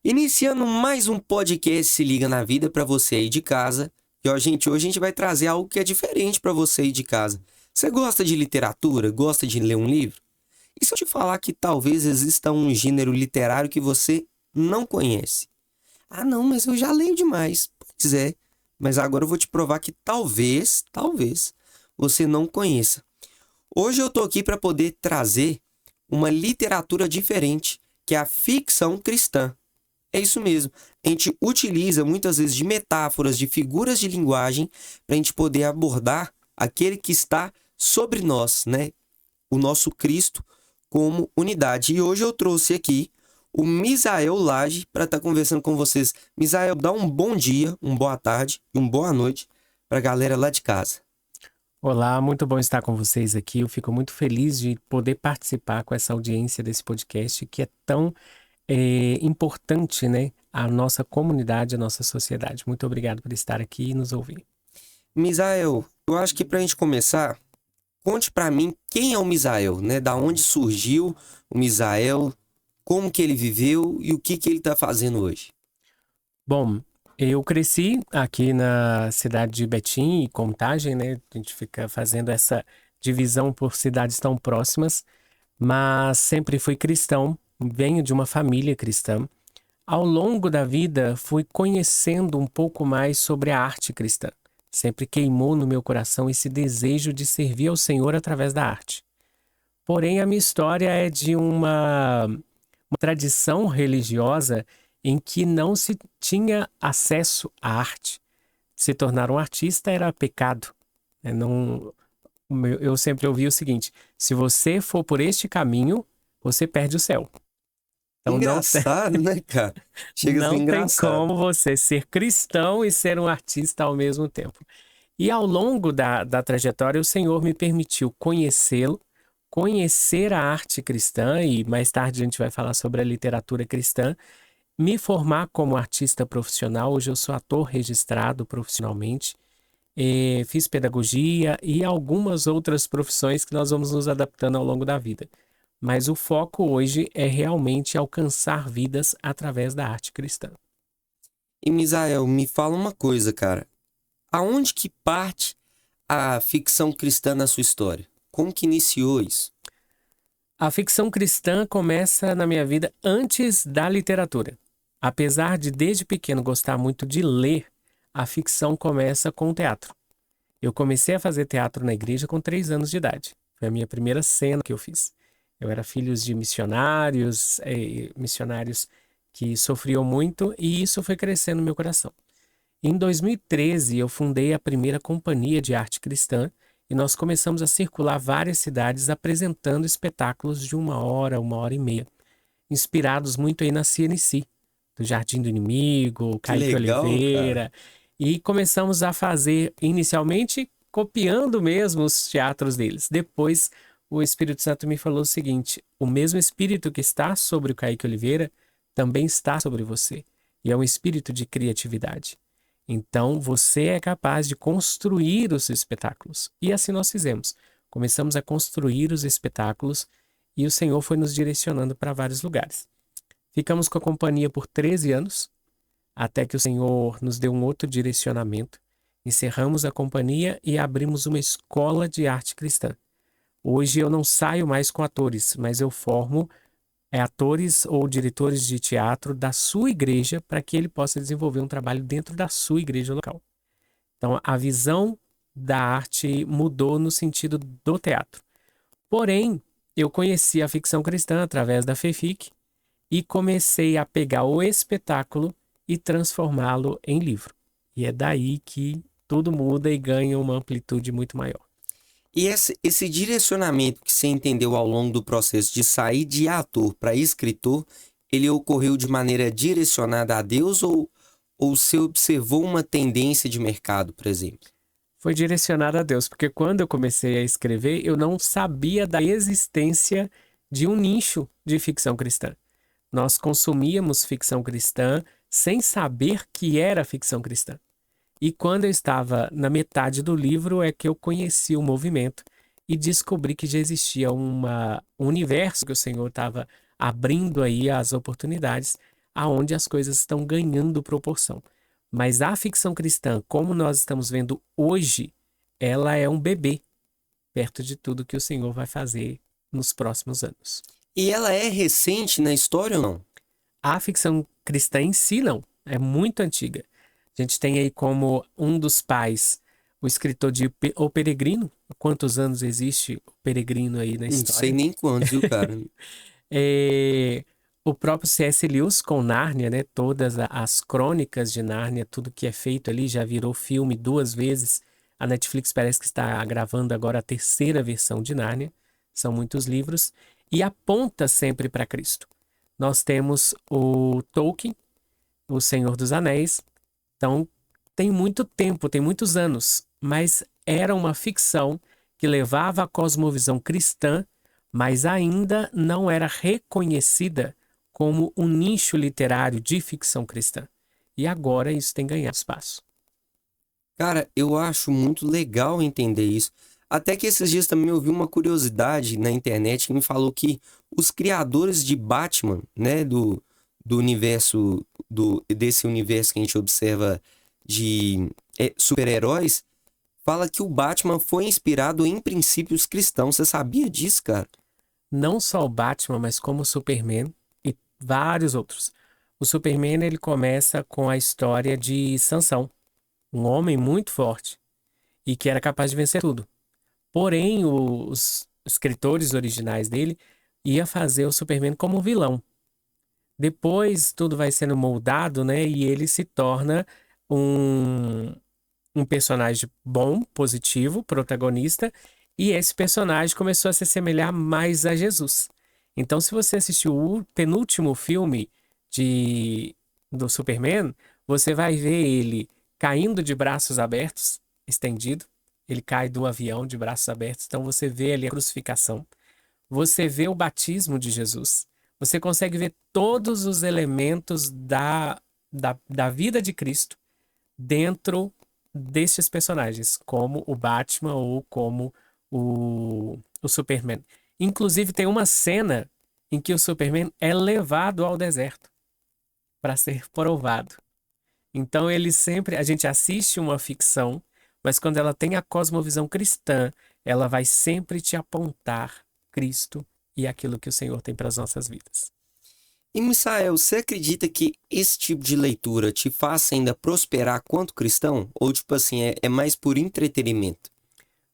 Iniciando mais um podcast Se Liga na Vida para você aí de casa. E ó, gente, hoje a gente vai trazer algo que é diferente para você aí de casa. Você gosta de literatura? Gosta de ler um livro? E se eu te falar que talvez exista um gênero literário que você não conhece? Ah, não, mas eu já leio demais. Pois é, mas agora eu vou te provar que talvez você não conheça. Hoje eu tô aqui para poder trazer uma literatura diferente, que é a ficção cristã. É isso mesmo. A gente utiliza muitas vezes de metáforas, de figuras de linguagem, para a gente poder abordar aquele que está sobre nós, né? O nosso Cristo como unidade. E hoje eu trouxe aqui o Misael Lage para estar conversando com vocês. Misael, dá um bom dia, uma boa tarde e uma boa noite para a galera lá de casa. Olá, muito bom estar com vocês aqui. Eu fico muito feliz de poder participar com essa audiência desse podcast que é tão importante, né? A nossa comunidade, a nossa sociedade. Muito obrigado por estar aqui e nos ouvir. Misael, eu acho que para a gente começar, conte para mim quem é o Misael, né? Da onde surgiu o Misael, como que ele viveu e o que que ele está fazendo hoje. Bom, eu cresci aqui na cidade de Betim e Contagem, né? A gente fica fazendo essa divisão por cidades tão próximas, mas sempre fui cristão, venho de uma família cristã. Ao longo da vida, fui conhecendo um pouco mais sobre a arte cristã. Sempre queimou no meu coração esse desejo de servir ao Senhor através da arte. Porém, a minha história é de uma tradição religiosa em que não se tinha acesso à arte. Se tornar um artista era pecado. Não, eu sempre ouvi o seguinte: se você for por este caminho, você perde o céu. Então Engraçado, né, cara? Chega a ser não tem engraçado. como você ser cristão e ser um artista ao mesmo tempo. E ao longo da trajetória, o Senhor me permitiu conhecê-lo, conhecer a arte cristã, e mais tarde a gente vai falar sobre a literatura cristã, me formar como artista profissional. Hoje eu sou ator registrado profissionalmente, fiz pedagogia e algumas outras profissões que nós vamos nos adaptando ao longo da vida. Mas o foco hoje é realmente alcançar vidas através da arte cristã. E Misael, me fala uma coisa, cara. Aonde que parte a ficção cristã na sua história? Como que iniciou isso? A ficção cristã começa na minha vida antes da literatura. Apesar de desde pequeno gostar muito de ler, a ficção começa com o teatro. Eu comecei a fazer teatro na igreja com 3 anos de idade. Foi a minha primeira cena que eu fiz. Eu era filho de missionários que sofriam muito, e isso foi crescendo no meu coração. Em 2013, eu fundei a primeira companhia de arte cristã e nós começamos a circular várias cidades apresentando espetáculos de 1 hora e meia, inspirados muito aí na CNC, do Jardim do Inimigo, Que Kaique legal, cara. Oliveira, e começamos a fazer inicialmente copiando mesmo os teatros deles. Depois, o Espírito Santo me falou o seguinte: o mesmo Espírito que está sobre o Kaique Oliveira também está sobre você, e é um espírito de criatividade. Então, você é capaz de construir os espetáculos. E assim nós fizemos. Começamos a construir os espetáculos e o Senhor foi nos direcionando para vários lugares. Ficamos com a companhia por 13 anos, até que o Senhor nos deu um outro direcionamento. Encerramos a companhia e abrimos uma escola de arte cristã. Hoje eu não saio mais com atores, mas eu formo atores ou diretores de teatro da sua igreja para que ele possa desenvolver um trabalho dentro da sua igreja local. Então, a visão da arte mudou no sentido do teatro. Porém, eu conheci a ficção cristã através da FEFIC e comecei a pegar o espetáculo e transformá-lo em livro. E é daí que tudo muda e ganha uma amplitude muito maior. E esse direcionamento que você entendeu ao longo do processo de sair de ator para escritor, ele ocorreu de maneira direcionada a Deus ou você observou uma tendência de mercado, por exemplo? Foi direcionado a Deus, porque quando eu comecei a escrever, eu não sabia da existência de um nicho de ficção cristã. Nós consumíamos ficção cristã sem saber que era ficção cristã. E quando eu estava na metade do livro é que eu conheci o movimento e descobri que já existia um universo que o Senhor estava abrindo aí as oportunidades aonde as coisas estão ganhando proporção. Mas a ficção cristã, como nós estamos vendo hoje, ela é um bebê perto de tudo que o Senhor vai fazer nos próximos anos. E ela é recente na história ou não? A ficção cristã em si, não, é muito antiga. A gente tem aí como um dos pais o escritor de O Peregrino. Quantos anos existe o Peregrino aí na Não sei história? nem quantos, viu, cara? É, o próprio C.S. Lewis com Nárnia, né? Todas as crônicas de Nárnia, tudo que é feito ali já virou filme 2 vezes. A Netflix parece que está gravando agora a 3ª versão de Nárnia. São muitos livros e aponta sempre para Cristo. Nós temos o Tolkien, o Senhor dos Anéis. Então, tem muito tempo, tem muitos anos, mas era uma ficção que levava a cosmovisão cristã, mas ainda não era reconhecida como um nicho literário de ficção cristã. E agora isso tem ganhado espaço. Cara, eu acho muito legal entender isso. Até que esses dias também eu vi uma curiosidade na internet que me falou que os criadores de Batman, né, do universo, desse universo que a gente observa de super-heróis, fala que o Batman foi inspirado em princípios cristãos. Você sabia disso, cara? Não só o Batman, mas como o Superman e vários outros. O Superman, ele começa com a história de Sansão, um homem muito forte e que era capaz de vencer tudo. Porém, os escritores originais dele ia fazer o Superman como vilão. Depois tudo vai sendo moldado, né? E ele se torna um personagem bom, positivo, protagonista. E esse personagem começou a se assemelhar mais a Jesus. Então, se você assistiu o penúltimo filme do Superman, você vai ver ele caindo de braços abertos, estendido. Ele cai do avião de braços abertos. Então, você vê ali a crucificação. Você vê o batismo de Jesus. Você consegue ver todos os elementos da vida de Cristo dentro destes personagens, como o Batman ou como o Superman. Inclusive, tem uma cena em que o Superman é levado ao deserto para ser provado. Então, a gente assiste uma ficção, mas quando ela tem a cosmovisão cristã, ela vai sempre te apontar Cristo e aquilo que o Senhor tem para as nossas vidas. E, Misael, você acredita que esse tipo de leitura te faça ainda prosperar quanto cristão? Ou, tipo assim, é mais por entretenimento?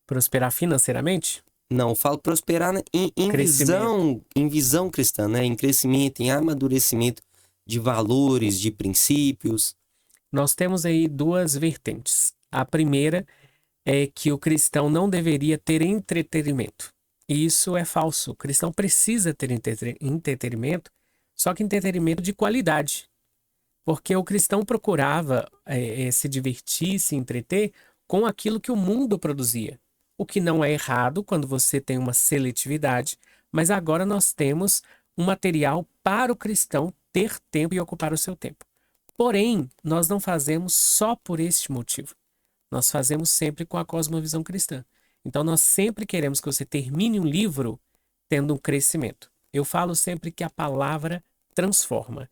Prosperar financeiramente? Não, eu falo prosperar em visão cristã, né? Em crescimento, em amadurecimento de valores, de princípios. Nós temos aí 2 vertentes. A primeira é que o cristão não deveria ter entretenimento. E isso é falso. O cristão precisa ter entretenimento, só que entretenimento de qualidade. Porque o cristão procurava se divertir, se entreter com aquilo que o mundo produzia. O que não é errado quando você tem uma seletividade, mas agora nós temos um material para o cristão ter tempo e ocupar o seu tempo. Porém, nós não fazemos só por este motivo. Nós fazemos sempre com a cosmovisão cristã. Então, nós sempre queremos que você termine um livro tendo um crescimento. Eu falo sempre que a palavra transforma.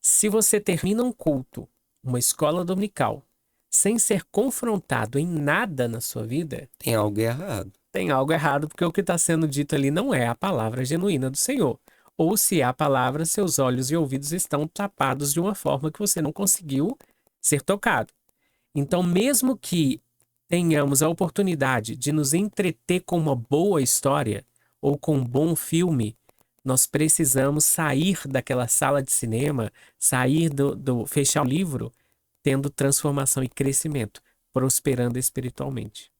Se você termina um culto, uma escola dominical, sem ser confrontado em nada na sua vida, Tem algo errado. tem algo errado, porque o que está sendo dito ali não é a palavra genuína do Senhor. Ou se é a palavra, seus olhos e ouvidos estão tapados de uma forma que você não conseguiu ser tocado. Então, mesmo que tenhamos a oportunidade de nos entreter com uma boa história ou com um bom filme, nós precisamos sair daquela sala de cinema, sair fechar o livro, tendo transformação e crescimento, prosperando espiritualmente.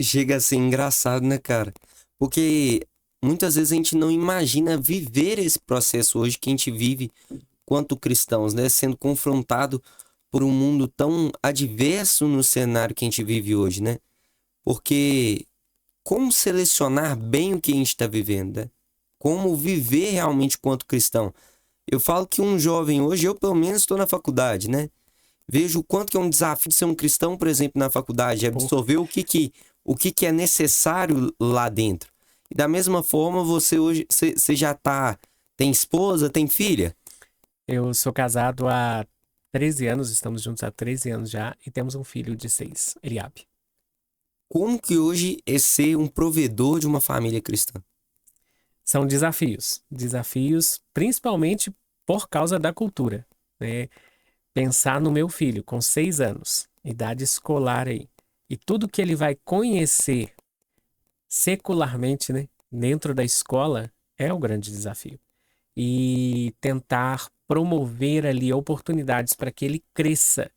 Chega a ser engraçado, né, cara? Porque muitas vezes a gente não imagina viver esse processo hoje que a gente vive quanto cristãos, né? Sendo confrontado por um mundo tão adverso no cenário que a gente vive hoje, né? Porque como selecionar bem o que a gente está vivendo, né? Como viver realmente quanto cristão? Eu falo que um jovem hoje, eu pelo menos estou na faculdade, né? Vejo o quanto que é um desafio de ser um cristão, por exemplo, na faculdade, absorver o que é necessário lá dentro. E da mesma forma, você hoje, você já tem esposa, tem filha? Eu sou casado há 13 anos, estamos juntos há 13 anos já, e temos um filho de 6, Eliabe. Como que hoje é ser um provedor de uma família cristã? São desafios, desafios principalmente por causa da cultura, né? Pensar no meu filho com 6 anos, idade escolar aí, e tudo que ele vai conhecer secularmente, né, dentro da escola, é o grande desafio. E tentar promover ali oportunidades para que ele cresça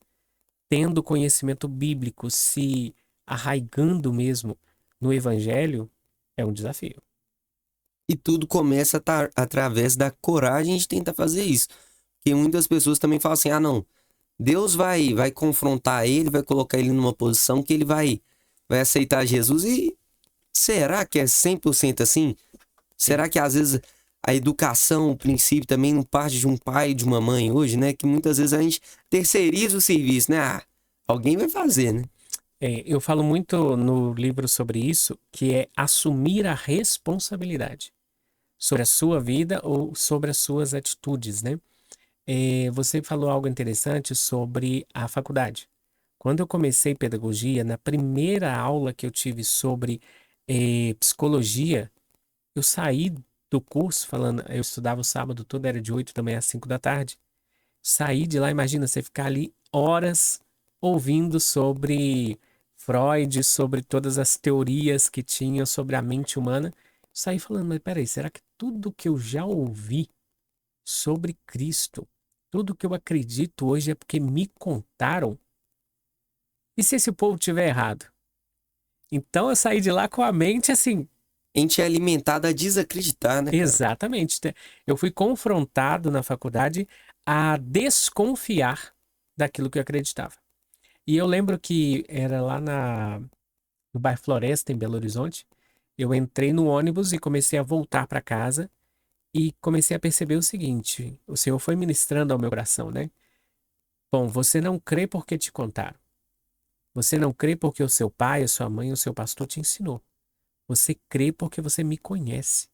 tendo conhecimento bíblico, se arraigando mesmo no evangelho, é um desafio. E tudo começa através da coragem de tentar fazer isso. Porque muitas pessoas também falam assim: ah, não, Deus vai confrontar ele, vai colocar ele numa posição que ele vai aceitar Jesus. E será que é 100% assim? É, Será que às vezes a educação, o princípio também não parte de um pai e de uma mãe hoje, né? Que muitas vezes a gente terceiriza o serviço, né? Ah, alguém vai fazer, né? eu falo muito no livro sobre isso, que é assumir a responsabilidade sobre a sua vida ou sobre as suas atitudes, né? Você falou algo interessante sobre a faculdade. Quando eu comecei pedagogia, na primeira aula que eu tive sobre psicologia, eu saí do curso falando, eu estudava o sábado todo, era de 8 da manhã às 5 da tarde. Saí de lá, imagina você ficar ali horas ouvindo sobre Freud, sobre todas as teorias que tinha sobre a mente humana. Saí falando, mas peraí, será que tudo que eu já ouvi sobre Cristo, tudo que eu acredito hoje é porque me contaram? E se esse povo tiver errado? Então eu saí de lá com a mente assim, A gente é alimentado a desacreditar, né, cara? exatamente. Eu fui confrontado na faculdade a desconfiar daquilo que eu acreditava. E eu lembro que era lá no bairro Floresta, em Belo Horizonte. Eu entrei no ônibus e comecei a voltar para casa e comecei a perceber o seguinte: o Senhor foi ministrando ao meu coração, né? Bom, você não crê porque te contaram. Você não crê porque o seu pai, a sua mãe, o seu pastor te ensinou. Você crê porque você me conhece.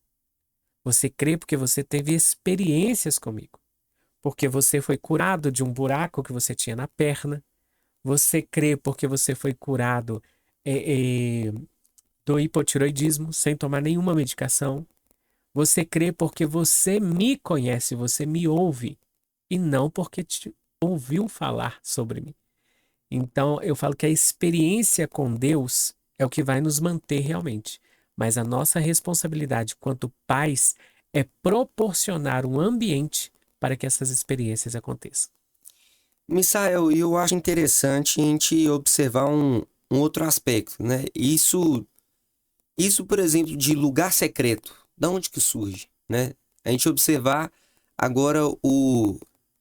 Você crê porque você teve experiências comigo. Porque você foi curado de um buraco que você tinha na perna. Você crê porque você foi curado do hipotiroidismo sem tomar nenhuma medicação. Você crê porque você me conhece, você me ouve. E não porque te ouviu falar sobre mim. Então, eu falo que a experiência com Deus é o que vai nos manter realmente. Mas a nossa responsabilidade quanto pais é proporcionar um ambiente para que essas experiências aconteçam. Misael, e eu acho interessante a gente observar um outro aspecto, né? Isso, por exemplo, de lugar secreto, da onde que surge, né? A gente observar agora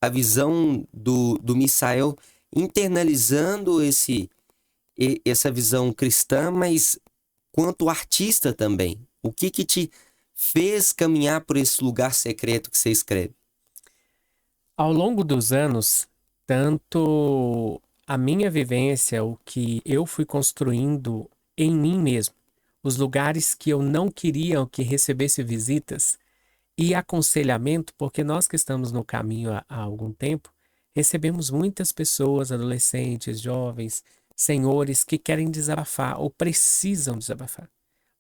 a visão do Misael internalizando essa visão cristã, mas quanto artista também. O que que te fez caminhar por esse lugar secreto que você escreve? Ao longo dos anos, tanto a minha vivência, o que eu fui construindo em mim mesmo, os lugares que eu não queria que recebesse visitas e aconselhamento, porque nós que estamos no caminho há algum tempo, recebemos muitas pessoas, adolescentes, jovens, senhores que querem desabafar ou precisam desabafar,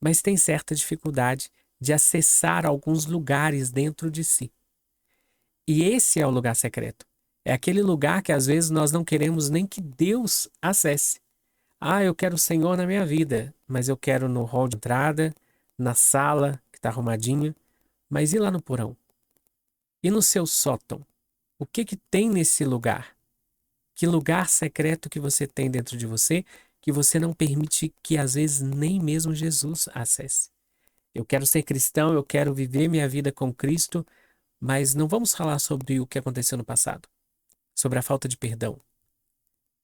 mas têm certa dificuldade de acessar alguns lugares dentro de si. E esse é o lugar secreto. É aquele lugar que às vezes nós não queremos nem que Deus acesse. Ah, eu quero o Senhor na minha vida, mas eu quero no hall de entrada, na sala que está arrumadinha, mas e lá no porão? E no seu sótão? O que que tem nesse lugar? Que lugar secreto que você tem dentro de você que você não permite que às vezes nem mesmo Jesus acesse? Eu quero ser cristão, eu quero viver minha vida com Cristo, mas não vamos falar sobre o que aconteceu no passado, sobre a falta de perdão,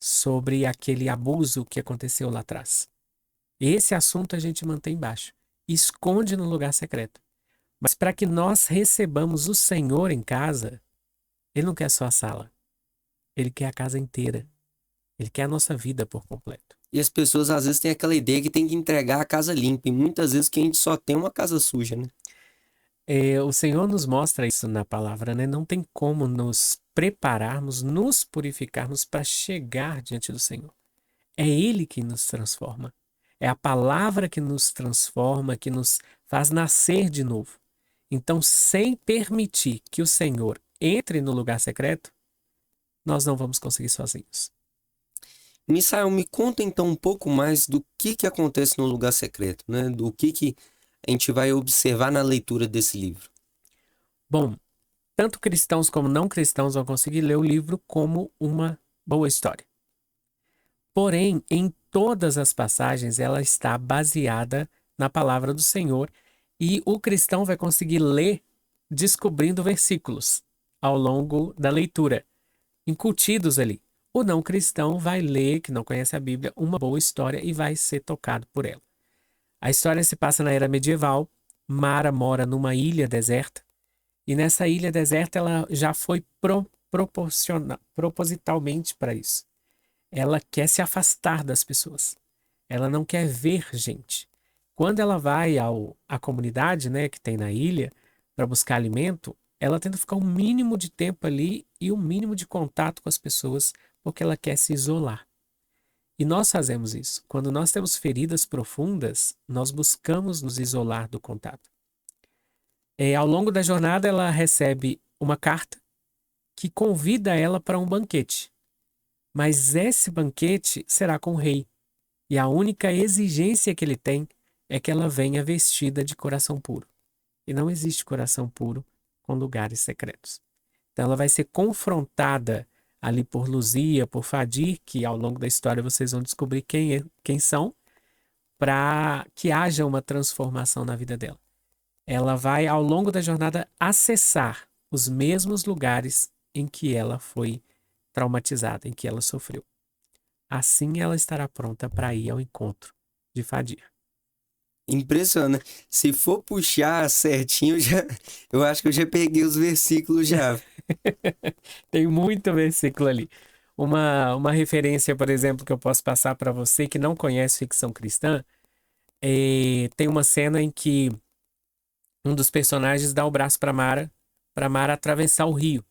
sobre aquele abuso que aconteceu lá atrás. Esse assunto a gente mantém embaixo, esconde no lugar secreto. Mas para que nós recebamos o Senhor em casa, Ele não quer só a sala, Ele quer a casa inteira. Ele quer a nossa vida por completo. E as pessoas às vezes têm aquela ideia que tem que entregar a casa limpa, e muitas vezes que a gente só tem uma casa suja, né? O Senhor nos mostra isso na palavra, né? Não tem como nos prepararmos, nos purificarmos para chegar diante do Senhor. É Ele que nos transforma. É a palavra que nos transforma, que nos faz nascer de novo. Então, sem permitir que o Senhor entre no lugar secreto, nós não vamos conseguir sozinhos. Misael, me conta então um pouco mais do que acontece no lugar secreto, né? Do que a gente vai observar na leitura desse livro. Bom, tanto cristãos como não cristãos vão conseguir ler o livro como uma boa história. Porém, em todas as passagens, ela está baseada na palavra do Senhor e o cristão vai conseguir ler descobrindo versículos ao longo da leitura, incutidos ali. O não cristão vai ler, que não conhece a Bíblia, uma boa história e vai ser tocado por ela. A história se passa na era medieval. Mara mora numa ilha deserta e nessa ilha deserta ela já foi propositalmente para isso. Ela quer se afastar das pessoas. Ela não quer ver gente. Quando ela vai à comunidade, né, que tem na ilha para buscar alimento, ela tenta ficar o mínimo de tempo ali e o mínimo de contato com as pessoas, porque ela quer se isolar. E nós fazemos isso. Quando nós temos feridas profundas, nós buscamos nos isolar do contato. Ao longo da jornada, ela recebe uma carta que convida ela para um banquete. Mas esse banquete será com o rei. E a única exigência que ele tem é que ela venha vestida de coração puro. E não existe coração puro com lugares secretos. Então ela vai ser confrontada ali por Luzia, por Fadir, que ao longo da história vocês vão descobrir quem são, para que haja uma transformação na vida dela. Ela vai, ao longo da jornada, acessar os mesmos lugares em que ela foi traumatizada, em que ela sofreu. Assim ela estará pronta para ir ao encontro de Fadir. Impressionante. Se for puxar certinho, eu acho que eu já peguei os versículos já. Tem muito versículo ali. Uma referência, por exemplo, que eu posso passar para você que não conhece ficção cristã, tem uma cena em que um dos personagens dá o braço para Mara atravessar o rio.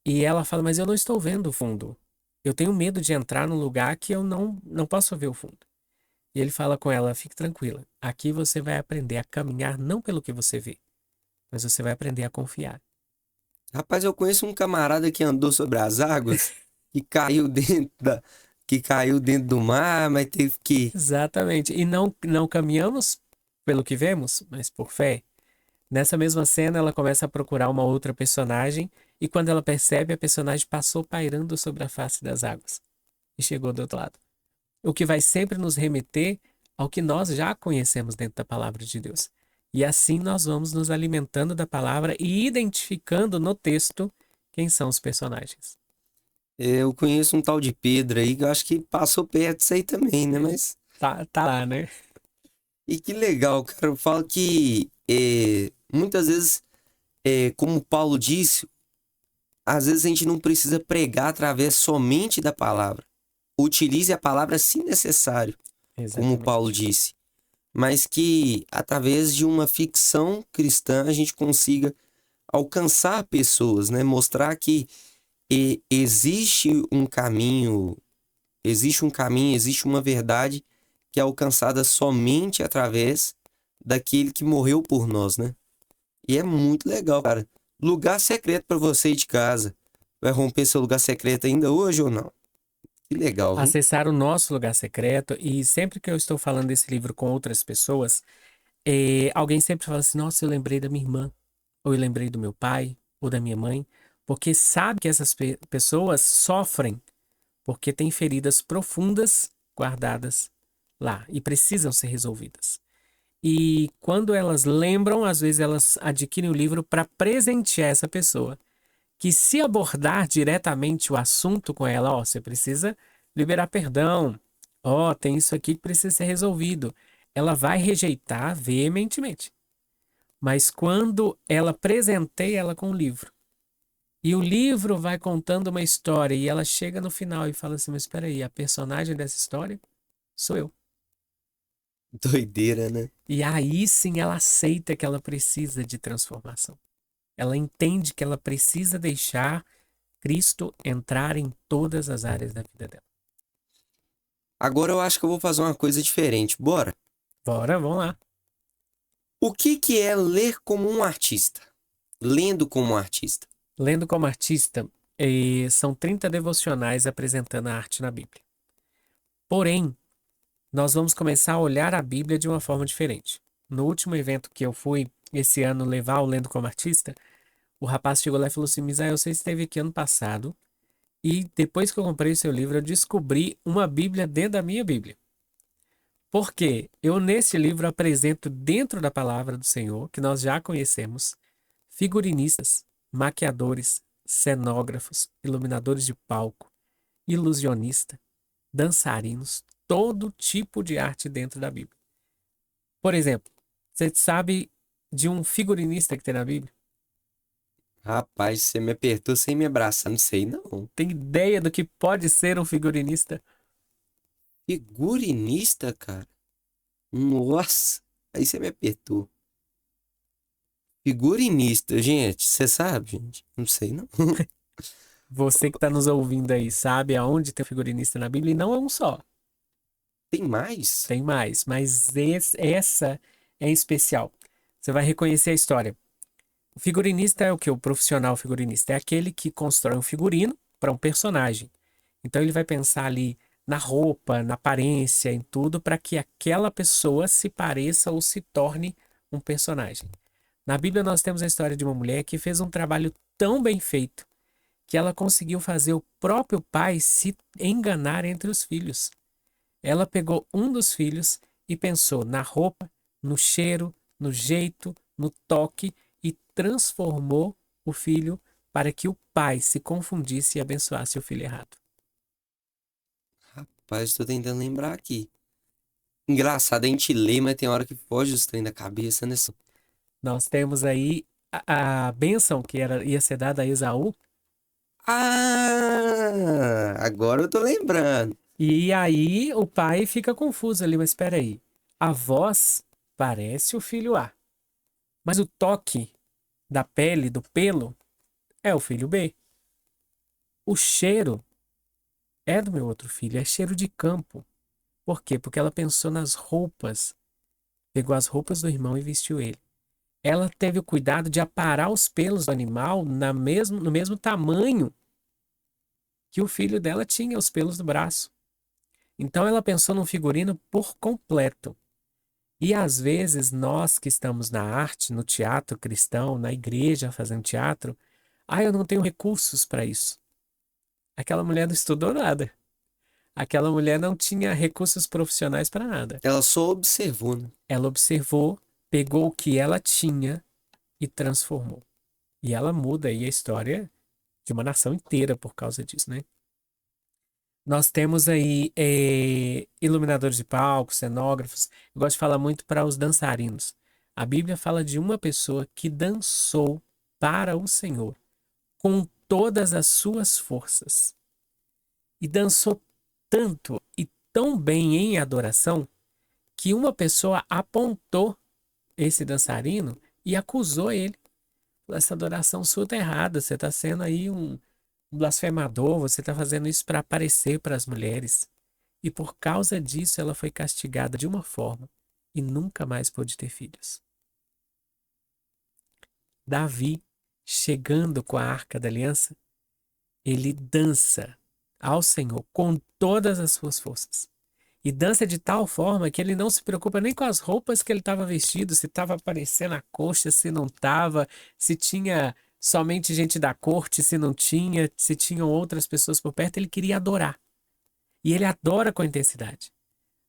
E ela fala, mas eu não estou vendo o fundo. Eu tenho medo de entrar num lugar que eu não posso ver o fundo. E ele fala com ela, fique tranquila. Aqui você vai aprender a caminhar não pelo que você vê, mas você vai aprender a confiar. Rapaz, eu conheço um camarada que andou sobre as águas, que caiu que caiu dentro do mar, mas teve que. Exatamente. E não caminhamos pelo que vemos, mas por fé. Nessa mesma cena, ela começa a procurar uma outra personagem e quando ela percebe, a personagem passou pairando sobre a face das águas e chegou do outro lado. O que vai sempre nos remeter ao que nós já conhecemos dentro da palavra de Deus. E assim nós vamos nos alimentando da palavra e identificando no texto quem são os personagens. Eu conheço um tal de Pedro aí, que eu acho que passou perto disso aí também, né? Mas. Tá lá, né? E que legal, cara. Eu falo que muitas vezes, como Paulo disse, às vezes a gente não precisa pregar através somente da palavra. Utilize a palavra se necessário, como Paulo Exatamente. disse. Mas que através de uma ficção cristã a gente consiga alcançar pessoas, né? Mostrar que existe um caminho, existe uma verdade que é alcançada somente através daquele que morreu por nós, né? E é muito legal, cara. Lugar secreto para você ir de casa. Vai romper seu lugar secreto ainda hoje ou não? Que legal, viu? Acessar o nosso lugar secreto, e sempre que eu estou falando desse livro com outras pessoas, alguém sempre fala assim: nossa, eu lembrei da minha irmã, ou eu lembrei do meu pai, ou da minha mãe, porque sabe que essas pessoas sofrem porque têm feridas profundas guardadas lá e precisam ser resolvidas. E quando elas lembram, às vezes elas adquirem o livro para presentear essa pessoa. Que se abordar diretamente o assunto com ela, ó, você precisa liberar perdão, ó, tem isso aqui que precisa ser resolvido. Ela vai rejeitar veementemente. Mas quando ela presenteia ela com o livro, e o livro vai contando uma história, e ela chega no final e fala assim, mas espera aí, a personagem dessa história sou eu. Doideira, né? E aí sim ela aceita que ela precisa de transformação. Ela entende que ela precisa deixar Cristo entrar em todas as áreas da vida dela. Agora eu acho que eu vou fazer uma coisa diferente. Bora? Bora, vamos lá. O que que é ler como um artista? Lendo como um artista. Lendo como artista, são 30 devocionais apresentando a arte na Bíblia. Porém, nós vamos começar a olhar a Bíblia de uma forma diferente. No último evento que eu fui esse ano levar o Lendo como Artista, o rapaz chegou lá e falou assim: Misael, você esteve aqui ano passado e depois que eu comprei o seu livro, eu descobri uma Bíblia dentro da minha Bíblia. Porque eu, nesse livro, apresento dentro da palavra do Senhor, que nós já conhecemos, figurinistas, maquiadores, cenógrafos, iluminadores de palco, ilusionista, dançarinos, todo tipo de arte dentro da Bíblia. Por exemplo, você sabe de um figurinista que tem na Bíblia? Rapaz, você me apertou sem me abraçar, não sei não. Tem ideia do que pode ser um figurinista? Figurinista, cara? Nossa, aí você me apertou. Figurinista, gente, você sabe, gente? Não sei não. Você que está nos ouvindo aí, sabe aonde tem um figurinista na Bíblia? E não é um só, Tem mais? tem mais, mas essa é em especial. Você vai reconhecer a história. O figurinista é o que? O profissional figurinista é aquele que constrói um figurino para um personagem. Então ele vai pensar ali na roupa, na aparência, em tudo, para que aquela pessoa se pareça ou se torne um personagem. Na Bíblia nós temos a história de uma mulher que fez um trabalho tão bem feito que ela conseguiu fazer o próprio pai se enganar entre os filhos. Ela pegou um dos filhos e pensou na roupa, no cheiro, no jeito, no toque e transformou o filho para que o pai se confundisse e abençoasse o filho errado. Rapaz, tô tentando lembrar aqui. Engraçado, a gente lê, mas tem hora que foge os trem da cabeça, né? Nós temos aí a bênção que ia ser dada a Esaú, Ah, agora eu tô lembrando. e aí o pai fica confuso ali, mas espera aí. A voz parece o filho A, mas o toque da pele, do pelo, é o filho B. O cheiro é do meu outro filho, é cheiro de campo. Por quê? Porque ela pensou nas roupas, pegou as roupas do irmão e vestiu ele. Ela teve o cuidado de aparar os pelos do animal no mesmo tamanho que o filho dela tinha os pelos do braço. Então ela pensou num figurino por completo. E às vezes nós que estamos na arte, no teatro cristão, na igreja fazendo teatro, eu não tenho recursos para isso. Aquela mulher não estudou nada. Aquela mulher não tinha recursos profissionais para nada. Ela só observou, né? Ela observou, pegou o que ela tinha e transformou. E ela muda aí a história de uma nação inteira por causa disso, né? Nós temos aí iluminadores de palco, cenógrafos. Eu gosto de falar muito para os dançarinos. A Bíblia fala de uma pessoa que dançou para o Senhor com todas as suas forças. E dançou tanto e tão bem em adoração que uma pessoa apontou esse dançarino e acusou ele. Essa adoração sua tá errada, você está sendo aí um blasfemador, você está fazendo isso para aparecer para as mulheres. E por causa disso ela foi castigada de uma forma e nunca mais pôde ter filhos. Davi, chegando com a Arca da Aliança, ele dança ao Senhor com todas as suas forças. E dança de tal forma que ele não se preocupa nem com as roupas que ele estava vestido, se estava aparecendo a coxa, se não estava, se tinha somente gente da corte, se não tinha, se tinham outras pessoas por perto, ele queria adorar. E ele adora com intensidade.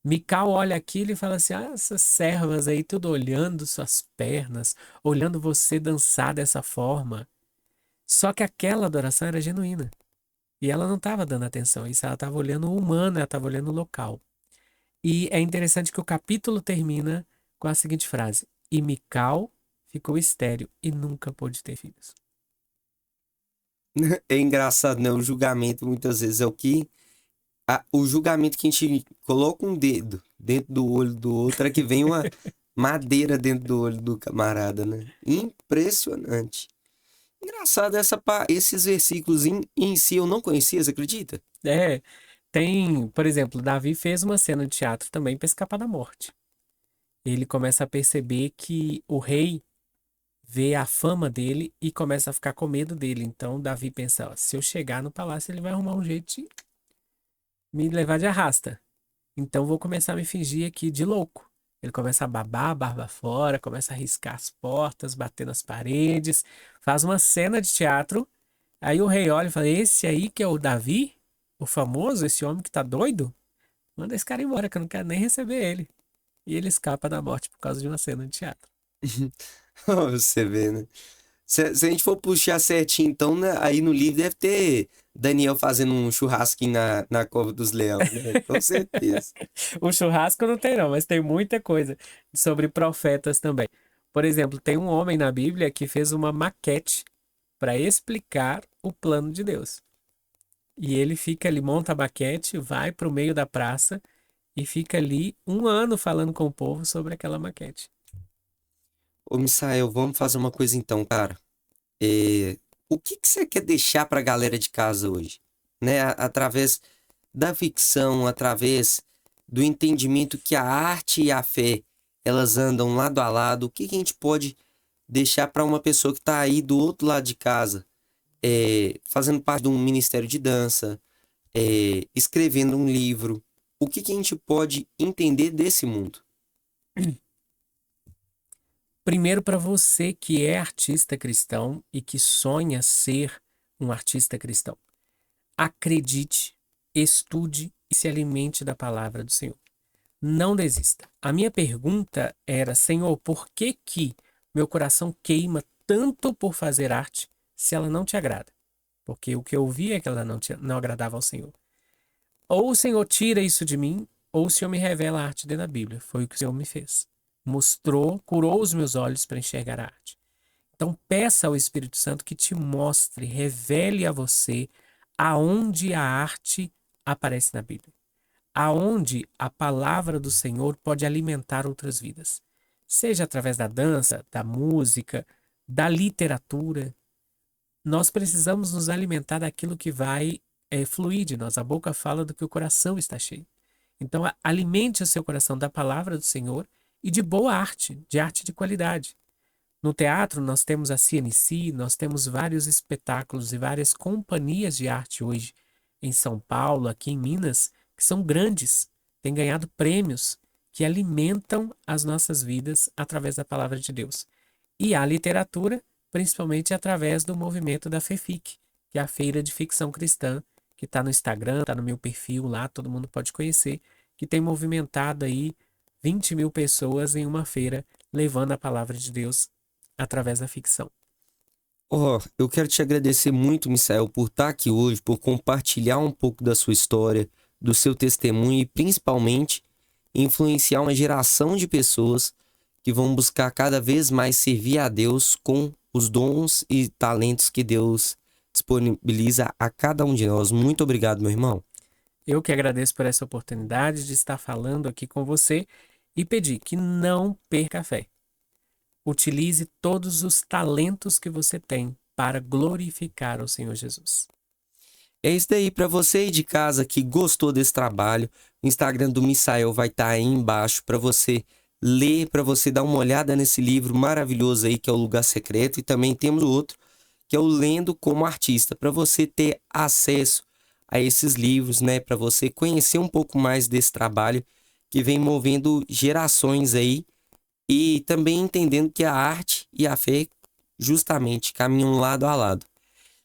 Mical olha aquilo e fala assim: essas servas aí, tudo olhando suas pernas, olhando você dançar dessa forma. Só que aquela adoração era genuína. E ela não estava dando atenção a isso, ela estava olhando o humano, ela estava olhando o local. E é interessante que o capítulo termina com a seguinte frase: E Mical ficou estéril e nunca pôde ter filhos. É engraçado, né? O julgamento muitas vezes é o que. O julgamento que a gente coloca um dedo dentro do olho do outro, é que vem uma madeira dentro do olho do camarada, né? Impressionante. Engraçado, esses versículos em si eu não conhecia, você acredita? É, tem, por exemplo, Davi fez uma cena de teatro também para escapar da morte. Ele começa a perceber que o rei vê a fama dele e começa a ficar com medo dele. Então Davi pensa, ó, se eu chegar no palácio, ele vai arrumar um jeito de me levar de arrasta. Então vou começar a me fingir aqui de louco. Ele começa a babar a barba fora, começa a riscar as portas, bater nas paredes, faz uma cena de teatro. Aí o rei olha e fala: Esse aí que é o Davi, o famoso, esse homem que tá doido? Manda esse cara embora, que eu não quero nem receber ele. E ele escapa da morte por causa de uma cena de teatro. Você vê, né? Se a gente for puxar certinho, então, né, aí no livro deve ter Daniel fazendo um churrasquinho na cova dos leões, né? Com certeza. O churrasco não tem, não, mas tem muita coisa sobre profetas também. Por exemplo, tem um homem na Bíblia que fez uma maquete para explicar o plano de Deus. E ele fica ali, monta a maquete, vai para o meio da praça e fica ali um ano falando com o povo sobre aquela maquete. Ô, Misael, vamos fazer uma coisa então, cara. É, o que que você quer deixar pra galera de casa hoje? Né? Através da ficção, através do entendimento que a arte e a fé, elas andam lado a lado. O que que a gente pode deixar para uma pessoa que tá aí do outro lado de casa, fazendo parte de um ministério de dança, escrevendo um livro? O que que a gente pode entender desse mundo? Primeiro, para você que é artista cristão e que sonha ser um artista cristão, acredite, estude e se alimente da palavra do Senhor. Não desista. A minha pergunta era, Senhor, por que que meu coração queima tanto por fazer arte se ela não te agrada? Porque o que eu vi é que ela não agradava ao Senhor. Ou o Senhor tira isso de mim, ou o Senhor me revela a arte dentro da Bíblia. Foi o que o Senhor me fez. Mostrou, curou os meus olhos para enxergar a arte. Então peça ao Espírito Santo que te mostre, revele a você aonde a arte aparece na Bíblia. Aonde a palavra do Senhor pode alimentar outras vidas. Seja através da dança, da música, da literatura. Nós precisamos nos alimentar daquilo que vai fluir de nós. A boca fala do que o coração está cheio. Então, alimente o seu coração da palavra do Senhor e de boa arte, de arte de qualidade. No teatro, nós temos a CNC, nós temos vários espetáculos e várias companhias de arte hoje em São Paulo, aqui em Minas, que são grandes, têm ganhado prêmios que alimentam as nossas vidas através da palavra de Deus. E a literatura, principalmente através do movimento da FEFIC, que é a Feira de Ficção Cristã, que está no Instagram, está no meu perfil lá, todo mundo pode conhecer, que tem movimentado aí 20 mil pessoas em uma feira, levando a palavra de Deus através da ficção. Eu quero te agradecer muito, Misael, por estar aqui hoje, por compartilhar um pouco da sua história, do seu testemunho e principalmente influenciar uma geração de pessoas que vão buscar cada vez mais servir a Deus com os dons e talentos que Deus disponibiliza a cada um de nós. Muito obrigado, meu irmão. Eu que agradeço por essa oportunidade de estar falando aqui com você e pedir que não perca a fé. Utilize todos os talentos que você tem para glorificar o Senhor Jesus. É isso daí, para você aí de casa que gostou desse trabalho, o Instagram do Misael vai estar aí embaixo para você ler, para você dar uma olhada nesse livro maravilhoso aí que é o Lugar Secreto, e também temos o outro que é o Lendo como Artista, para você ter acesso a esses livros, né, para você conhecer um pouco mais desse trabalho que vem movendo gerações aí e também entendendo que a arte e a fé justamente caminham lado a lado.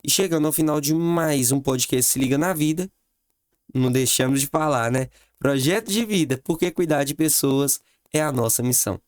E chegando ao final de mais um podcast Se Liga na Vida, não deixamos de falar, né? Projeto de vida, porque cuidar de pessoas é a nossa missão.